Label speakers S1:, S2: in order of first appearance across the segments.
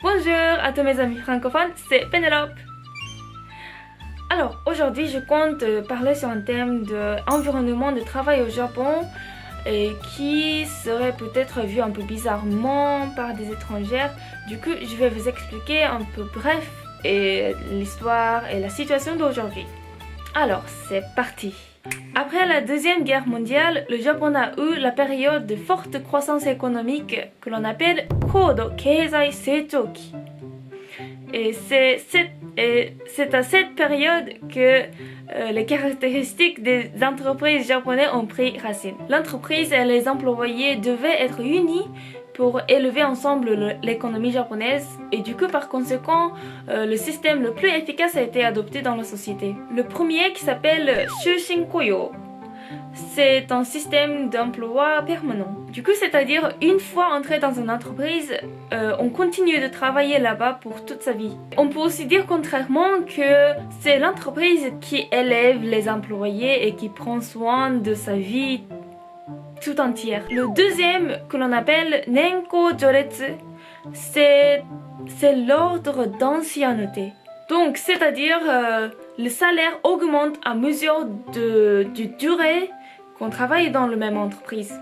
S1: Bonjour à tous mes amis francophones, c'est Pénélope. Alors aujourd'hui je compte parler sur un thème d'environnement de travail au Japon et qui serait peut-être vu un peu bizarrement par des étrangères. Du coup je vais vous expliquer un peu bref et l'histoire et la situation d'aujourd'hui. Alors c'est parti. Après la Deuxième Guerre mondiale, le Japon a eu la période de forte croissance économique que l'on appelle Kodo Keizai Seichouki. Et c'est à cette période que les caractéristiques des entreprises japonaises ont pris racine. L'entreprise et les employés devaient être unis pour élever ensemble l'économie japonaise et du coup par conséquent le système le plus efficace a été adopté dans la société. Le premier qui s'appelle Shushin Koyo. C'est un système d'emploi permanent. Du coup, c'est-à-dire une fois entré dans une entreprise, on continue de travailler là-bas pour toute sa vie. On peut aussi dire contrairement que c'est l'entreprise qui élève les employés et qui prend soin de sa vie tout entière. Le deuxième que l'on appelle Nenko Joretsu, c'est l'ordre d'ancienneté. Donc, c'est-à-dire le salaire augmente à mesure de durée qu'on travaille dans la même entreprise.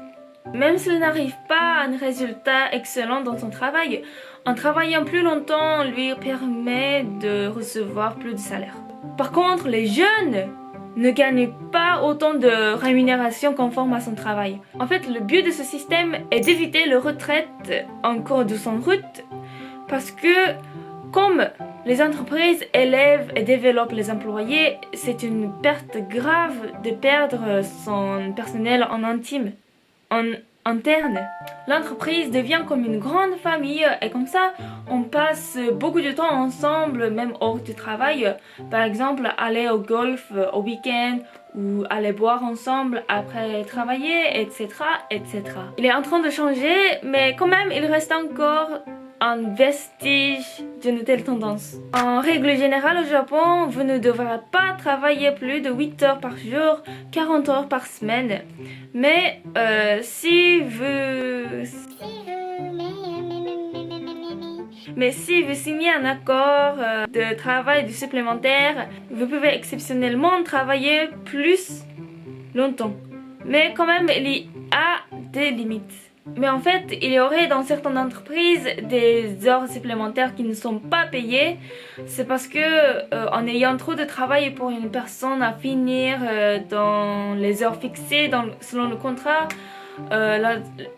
S1: Même s'il n'arrive pas à un résultat excellent dans son travail, en travaillant plus longtemps lui permet de recevoir plus de salaire. Par contre, les jeunes ne gagnent pas autant de rémunération conforme à son travail. En fait, le but de ce système est d'éviter la retraite en cours de son route parce que comme les entreprises élèvent et développent les employés, c'est une perte grave de perdre son personnel en interne. L'entreprise devient comme une grande famille et comme ça, on passe beaucoup de temps ensemble, même hors du travail. Par exemple, aller au golf au week-end ou aller boire ensemble après travailler, etc., etc. Il est en train de changer, mais quand même, il reste encore un vestige d'une telle tendance. En règle générale au Japon, vous ne devrez pas travailler plus de 8 heures par jour, 40 heures par semaine. Mais si vous signez un accord de travail supplémentaire, vous pouvez exceptionnellement travailler plus longtemps. Mais quand même, il y a des limites. Mais en fait, il y aurait dans certaines entreprises des heures supplémentaires qui ne sont pas payées. C'est parce que en ayant trop de travail pour une personne à finir dans les heures fixées selon le contrat,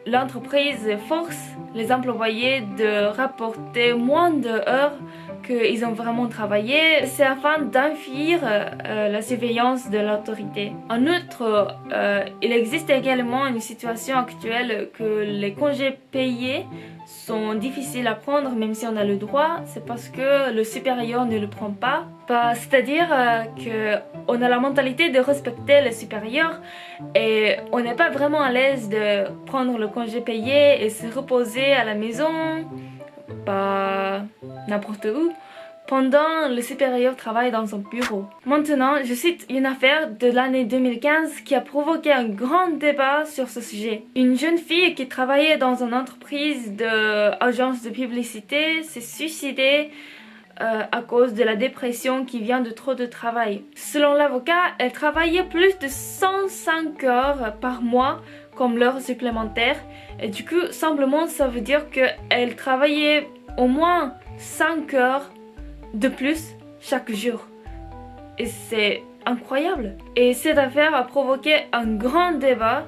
S1: l'entreprise force les employés de rapporter moins d'heures qu'ils ont vraiment travaillé. C'est afin d'infliger la surveillance de l'autorité. En outre, il existe également une situation actuelle que les congés payés sont difficiles à prendre même si on a le droit. C'est parce que le supérieur ne le prend pas. C'est-à-dire qu'on a la mentalité de respecter le supérieur et on n'est pas vraiment à l'aise de prendre le congé payé et se reposer à la maison, pas n'importe où, pendant le supérieur travaille dans son bureau. Maintenant, je cite une affaire de l'année 2015 qui a provoqué un grand débat sur ce sujet. Une jeune fille qui travaillait dans une entreprise d'agence de publicité s'est suicidée à cause de la dépression qui vient de trop de travail. Selon l'avocat, elle travaillait plus de 105 heures par mois comme l'heure supplémentaire et du coup, simplement ça veut dire qu'elle travaillait au moins 5 heures de plus chaque jour. Et c'est incroyable. Et cette affaire a provoqué un grand débat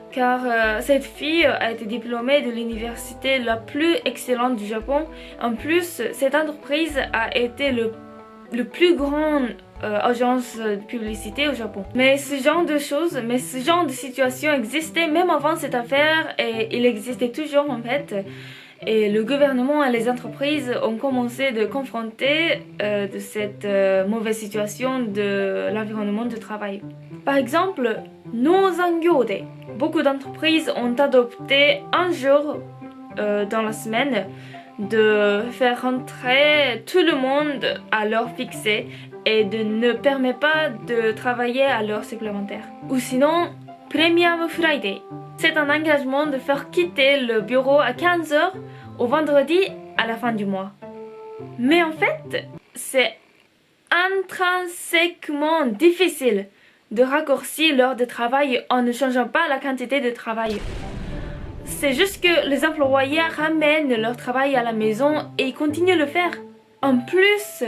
S1: car cette fille a été diplômée de l'université la plus excellente du Japon. En plus, cette entreprise a été le plus grand agence de publicité au Japon. Mais ce genre de situation existait même avant cette affaire et il existait toujours en fait. Et le gouvernement et les entreprises ont commencé de confronter de cette mauvaise situation de l'environnement de travail. Par exemple, Nozangyode. Beaucoup d'entreprises ont adopté un jour dans la semaine de faire rentrer tout le monde à l'heure fixée et de ne permettre pas de travailler à l'heure supplémentaire. Ou sinon, Premium Friday. C'est un engagement de faire quitter le bureau à 15 heures au vendredi à la fin du mois. Mais en fait, c'est intrinsèquement difficile de raccourcir l'heure de travail en ne changeant pas la quantité de travail. C'est juste que les employés ramènent leur travail à la maison et ils continuent de le faire. En plus,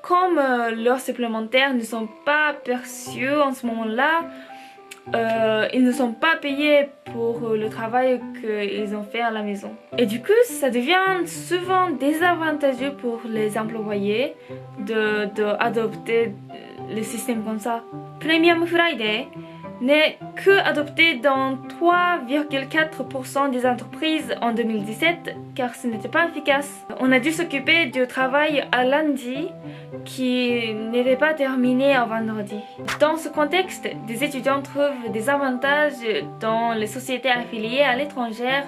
S1: comme leurs supplémentaires ne sont pas perçus en ce moment-là, ils ne sont pas payés pour le travail qu'ils ont fait à la maison. Et du coup, ça devient souvent désavantageux pour les employés d'adopter le système comme ça. Premium Friday n'est que adopté dans 3,4% des entreprises en 2017 car ce n'était pas efficace. On a dû s'occuper du travail à lundi qui n'était pas terminé à vendredi. Dans ce contexte, des étudiants trouvent des avantages dans les sociétés affiliées à l'étranger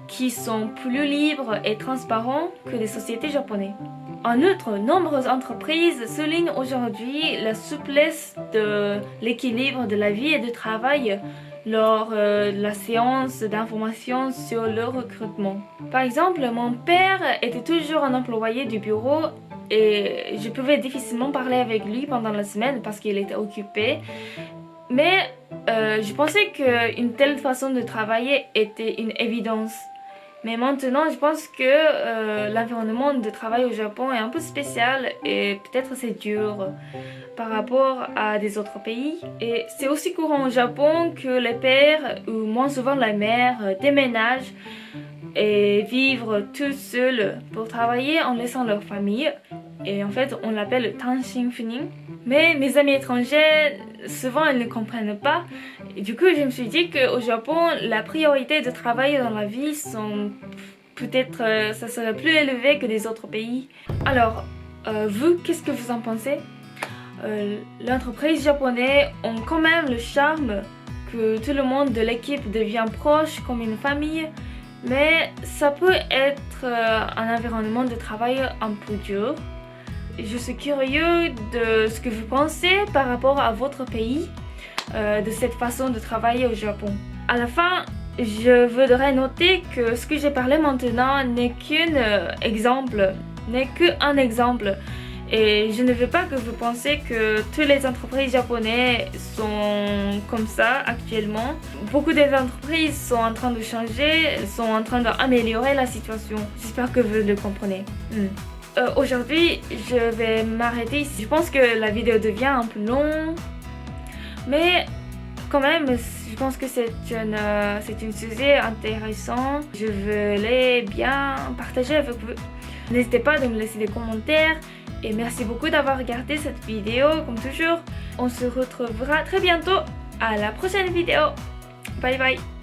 S1: qui sont plus libres et transparents que les sociétés japonaises. En outre, nombreuses entreprises soulignent aujourd'hui la souplesse de l'équilibre de la vie et du travail lors de la séance d'information sur le recrutement. Par exemple, mon père était toujours un employé du bureau et je pouvais difficilement parler avec lui pendant la semaine parce qu'il était occupé. Mais je pensais qu'une telle façon de travailler était une évidence. Mais maintenant, je pense que l'environnement de travail au Japon est un peu spécial et peut-être c'est dur par rapport à des autres pays. Et c'est aussi courant au Japon que les pères, ou moins souvent la mère, déménagent et vivent tout seuls pour travailler en laissant leur famille. Et en fait, on l'appelle Tanshin Funin. Mais mes amis étrangers, souvent, ils ne comprennent pas. Et du coup, je me suis dit qu'au Japon, la priorité de travail dans la vie sont peut-être, ça serait plus élevé que les autres pays. Alors, vous, qu'est-ce que vous en pensez? L'entreprise japonaise ont quand même le charme que tout le monde de l'équipe devient proche comme une famille. Mais ça peut être un environnement de travail un peu dur. Je suis curieux de ce que vous pensez par rapport à votre pays, de cette façon de travailler au Japon. À la fin, je voudrais noter que ce que j'ai parlé maintenant n'est qu'un exemple. Et je ne veux pas que vous pensiez que toutes les entreprises japonaises sont comme ça actuellement. Beaucoup des entreprises sont en train de changer, sont en train d'améliorer la situation. J'espère que vous le comprenez. Aujourd'hui, je vais m'arrêter ici. Je pense que la vidéo devient un peu longue, mais quand même, je pense que c'est un sujet intéressant. Je voulais bien partager avec vous. N'hésitez pas à me laisser des commentaires et merci beaucoup d'avoir regardé cette vidéo comme toujours. On se retrouvera très bientôt à la prochaine vidéo. Bye bye.